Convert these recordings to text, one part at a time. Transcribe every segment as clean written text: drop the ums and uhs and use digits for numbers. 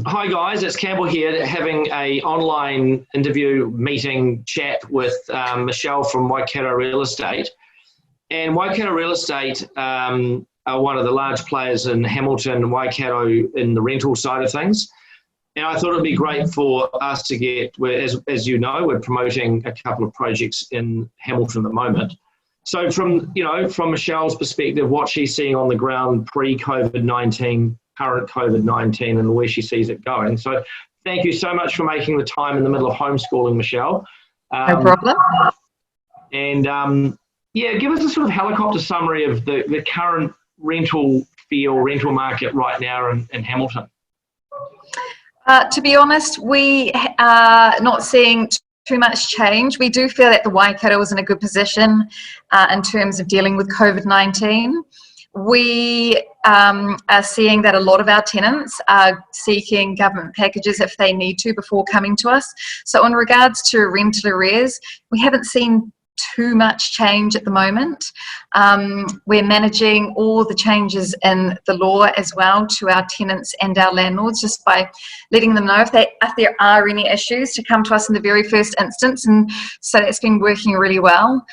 Hi guys, it's Campbell here, having a online interview meeting chat with Michelle from Waikato Real Estate. And Waikato Real Estate are one of the large players in Hamilton and Waikato in the rental side of things. And I thought it'd be great for us to get, as you know, we're promoting a couple of projects in Hamilton at the moment. So from Michelle's perspective, what she's seeing on the ground pre-COVID-19, current COVID-19, and where she sees it going. So thank you so much for making the time in the middle of homeschooling, Michelle. No problem. And give us a sort of helicopter summary of the current rental market right now in Hamilton. To be honest, we are not seeing too much change. We do feel that the Waikato is in a good position in terms of dealing with COVID-19. We are seeing that a lot of our tenants are seeking government packages if they need to before coming to us. So in regards to rental arrears, we haven't seen too much change at the moment. We're managing all the changes in the law as well to our tenants and our landlords, just by letting them know if there are any issues to come to us in the very first instance, and so that's been working really well.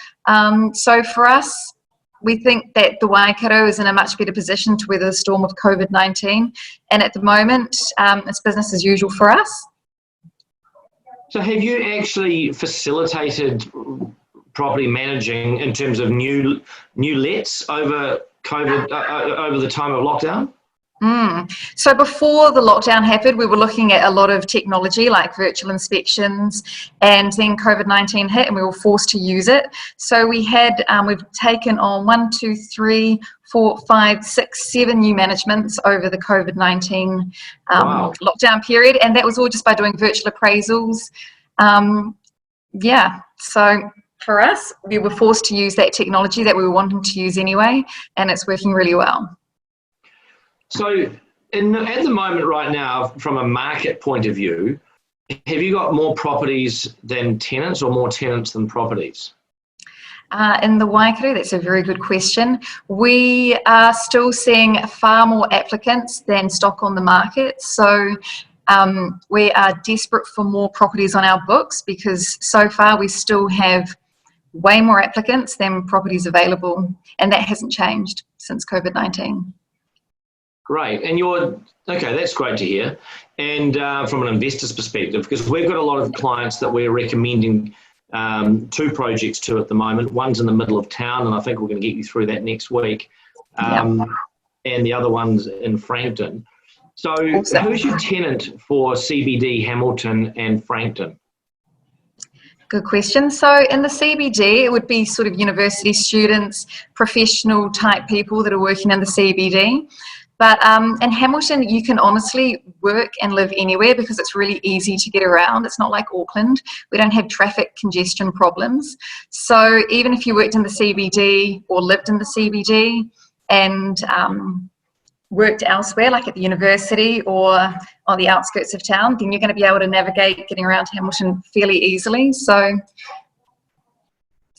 So for us, we think that the Waikato is in a much better position to weather the storm of COVID-19, and at the moment it's business as usual for us. So have you actually facilitated property managing in terms of new lets over COVID, over the time of lockdown? So before the lockdown happened, we were looking at a lot of technology like virtual inspections, and then COVID-19 hit and we were forced to use it. So we've taken on 7 new managements over the COVID-19 lockdown period, and that was all just by doing virtual appraisals. So for us, we were forced to use that technology that we were wanting to use anyway, and it's working really well. So at the moment right now, from a market point of view, have you got more properties than tenants or more tenants than properties? In the Waikato, that's a very good question. We are still seeing far more applicants than stock on the market. So we are desperate for more properties on our books, because so far we still have way more applicants than properties available, and that hasn't changed since COVID-19. Great, and that's great to hear. And from an investor's perspective, because we've got a lot of clients that we're recommending 2 projects to at the moment. One's in the middle of town, and I think we're going to get you through that next week. And the other one's in Frankton. So awesome. Who's your tenant for CBD, Hamilton and Frankton? Good question. So in the CBD, it would be sort of university students, professional type people that are working in the CBD. But in Hamilton, you can honestly work and live anywhere because it's really easy to get around. It's not like Auckland. We don't have traffic congestion problems. So even if you worked in the CBD or lived in the CBD and worked elsewhere, like at the university or on the outskirts of town, then you're going to be able to navigate getting around Hamilton fairly easily. So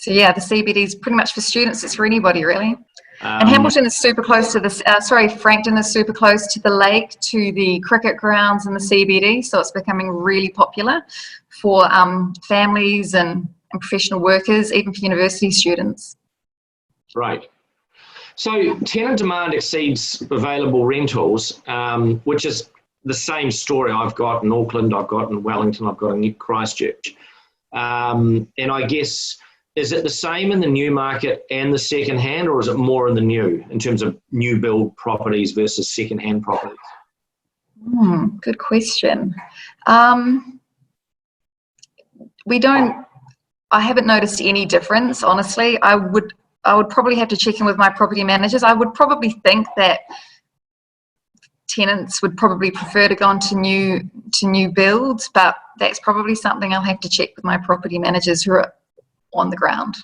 yeah, the CBD is pretty much for students. It's for anybody, really. And Hamilton is super close to Frankton is super close to the lake, to the cricket grounds in the CBD. So it's becoming really popular for families and professional workers, even for university students. Right. So tenant demand exceeds available rentals, which is the same story I've got in Auckland, I've got in Wellington, I've got in Christchurch. And I guess, is it the same in the new market and the second hand, or is it more in the new, in terms of new build properties versus second hand properties? Good question. I haven't noticed any difference, honestly. I would probably have to check in with my property managers. I would probably think that tenants would probably prefer to go on to new builds, but that's probably something I'll have to check with my property managers who are on the ground.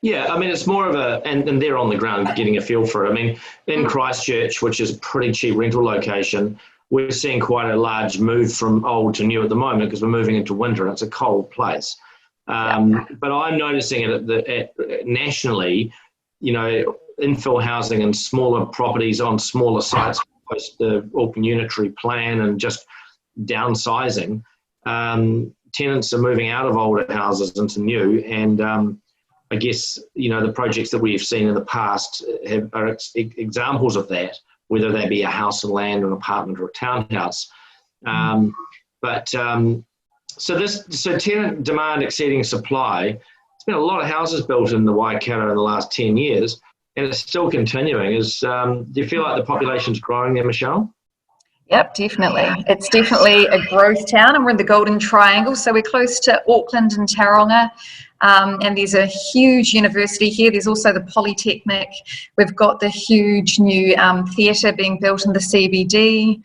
Yeah, I mean, it's more of and they're on the ground getting a feel for it. I mean, in Christchurch, which is a pretty cheap rental location, we're seeing quite a large move from old to new at the moment because we're moving into winter and it's a cold place. But I'm noticing it nationally, infill housing and smaller properties on smaller sites post the Auckland Unitary Plan and just downsizing, tenants are moving out of older houses into new, and I guess, the projects that we've seen in the past are examples of that, whether they be a house and land, an apartment, or a townhouse. So tenant demand exceeding supply. There's been a lot of houses built in the Waikato in the last 10 years, and it's still continuing. Do you feel like the population's growing there, Michelle? Yep, definitely. It's definitely a growth town, and we're in the Golden Triangle, so we're close to Auckland and Tauranga, and there's a huge university here. There's also the Polytechnic. We've got the huge new theatre being built in the CBD,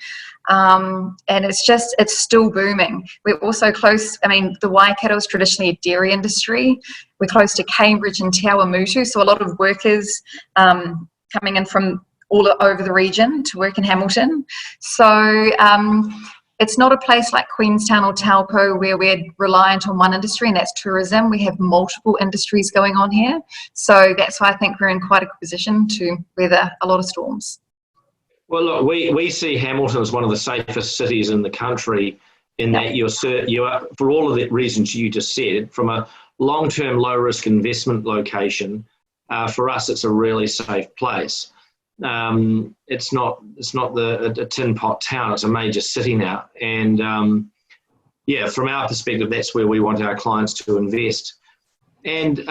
and it's still booming. We're also close, the Waikato is traditionally a dairy industry. We're close to Cambridge and Te Awamutu, so a lot of workers coming in from all over the region to work in Hamilton. So it's not a place like Queenstown or Taupo where we're reliant on one industry, and that's tourism. We have multiple industries going on here. So that's why I think we're in quite a good position to weather a lot of storms. Well, look, we see Hamilton as one of the safest cities in the country in that you are, for all of the reasons you just said, from a long-term low-risk investment location, for us it's a really safe place. It's not a tin pot town. It's a major city now, and from our perspective, that's where we want our clients to invest. And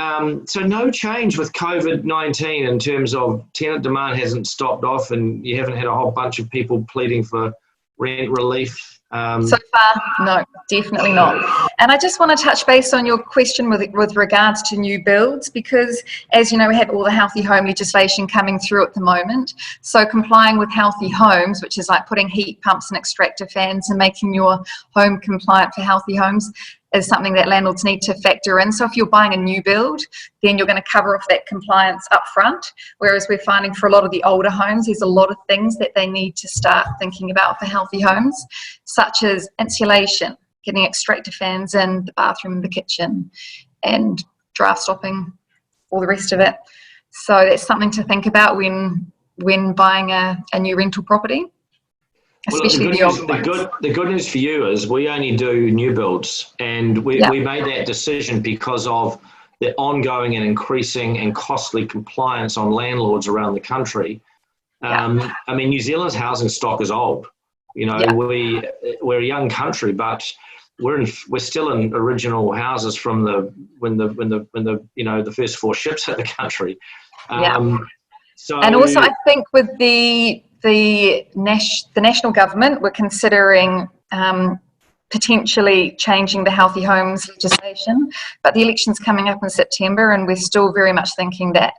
so no change with COVID-19 in terms of tenant demand hasn't stopped off, and you haven't had a whole bunch of people pleading for rent relief. So far, no, definitely not. And I just want to touch base on your question with regards to new builds, because as you know, we have all the healthy home legislation coming through at the moment. So complying with healthy homes, which is like putting heat pumps and extractor fans and making your home compliant for healthy homes, is something that landlords need to factor in. So if you're buying a new build, then you're going to cover off that compliance up front. Whereas we're finding for a lot of the older homes, there's a lot of things that they need to start thinking about for healthy homes, such as insulation, getting extractor fans in the bathroom and the kitchen, and draft stopping, all the rest of it. So that's something to think about when buying a new rental property. Especially the good news for you is we only do new builds, and we made that decision because of the ongoing and increasing and costly compliance on landlords around the country. New Zealand's housing stock is old. We're a young country, but we're still in original houses from when the first four ships hit the country. So, and also I think with the national government, we're considering potentially changing the healthy homes legislation, but the election's coming up in September, and we're still very much thinking that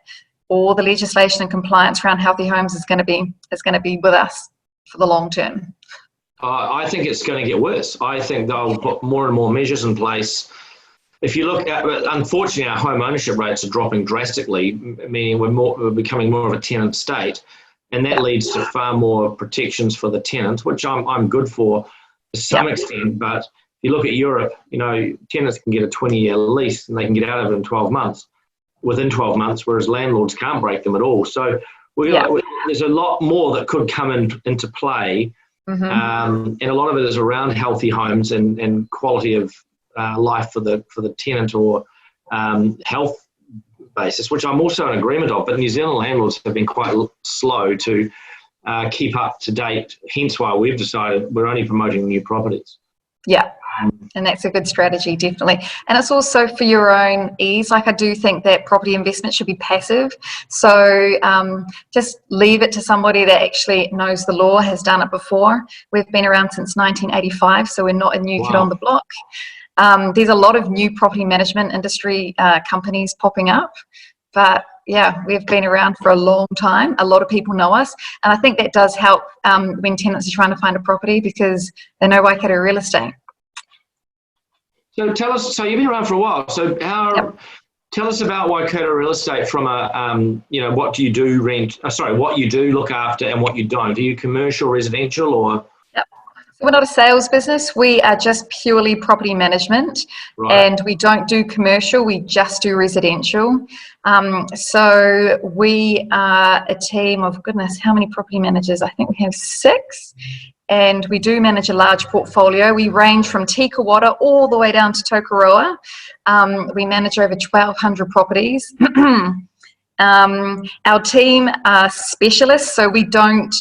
all the legislation and compliance around healthy homes is going to be with us for the long term. I think it's going to get worse. I think they'll put more and more measures in place. If you look at, unfortunately, our home ownership rates are dropping drastically, meaning we're becoming more of a tenant state. And that leads to far more protections for the tenant, which I'm good for to some extent. But if you look at Europe, tenants can get a 20-year lease and they can get out of it in 12 months, within 12 months, whereas landlords can't break them at all. So there's a lot more that could come into play. And a lot of it is around healthy homes and quality of life for the tenant, or health basis, which I'm also in agreement of, but New Zealand landlords have been quite slow to keep up to date, hence why we've decided we're only promoting new properties. Yeah. And that's a good strategy, definitely. And it's also for your own ease. Like, I do think that property investment should be passive. So just leave it to somebody that actually knows the law, has done it before. We've been around since 1985, so we're not a new kid on the block. There's a lot of new property management industry companies popping up, but we've been around for a long time. A lot of people know us, and I think that does help when tenants are trying to find a property, because they know Waikato Real Estate. So tell us, so you've been around for a while, so tell us about Waikato Real Estate from a, what do you do what you do look after and what you don't. Do you commercial, residential, or? So we're not a sales business. We are just purely property management, and we don't do commercial. We just do residential. So we are a team of, goodness, how many property managers? I think we have 6, and we do manage a large portfolio. We range from Tikawata all the way down to Tokoroa. We manage over 1,200 properties. Our team are specialists, so we don't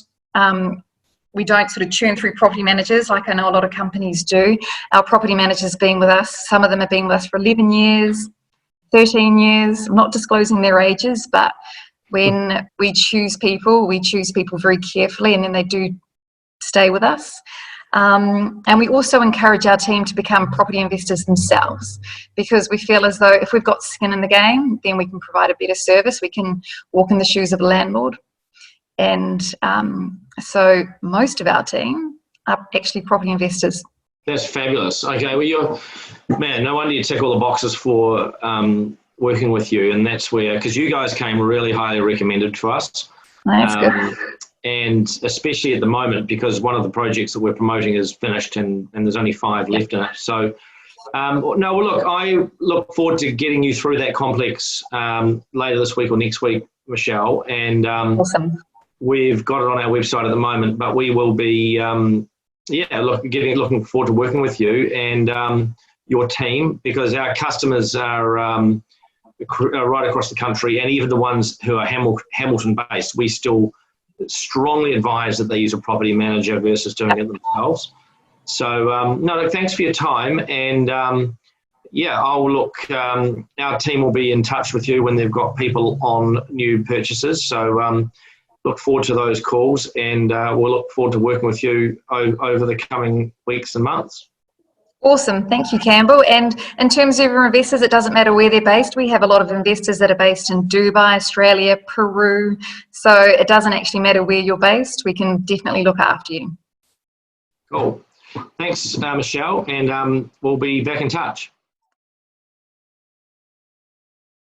sort of churn through property managers like I know a lot of companies do. Our property managers been with us, some of them have been with us for 11 years, 13 years. I'm not disclosing their ages, but when we choose people very carefully, and then they do stay with us. And we also encourage our team to become property investors themselves, because we feel as though if we've got skin in the game, then we can provide a better service. We can walk in the shoes of a landlord. And so most of our team are actually property investors. That's fabulous. Okay, well, no wonder you tick all the boxes for working with you, and that's where, because you guys came really highly recommended to us. That's good. And especially at the moment, because one of the projects that we're promoting is finished, and there's only 5 left in it. So, look, I look forward to getting you through that complex later this week or next week, Michelle. And awesome. We've got it on our website at the moment, but we will be, looking forward to working with you and your team, because our customers are right across the country, and even the ones who are Hamilton-based, we still strongly advise that they use a property manager versus doing it themselves. So, thanks for your time, and I'll look. Our team will be in touch with you when they've got people on new purchases. So. Look forward to those calls, and we'll look forward to working with you over the coming weeks and months. Awesome. Thank you, Campbell. And in terms of your investors, it doesn't matter where they're based. We have a lot of investors that are based in Dubai, Australia, Peru. So it doesn't actually matter where you're based. We can definitely look after you. Cool. Thanks, Michelle, and we'll be back in touch.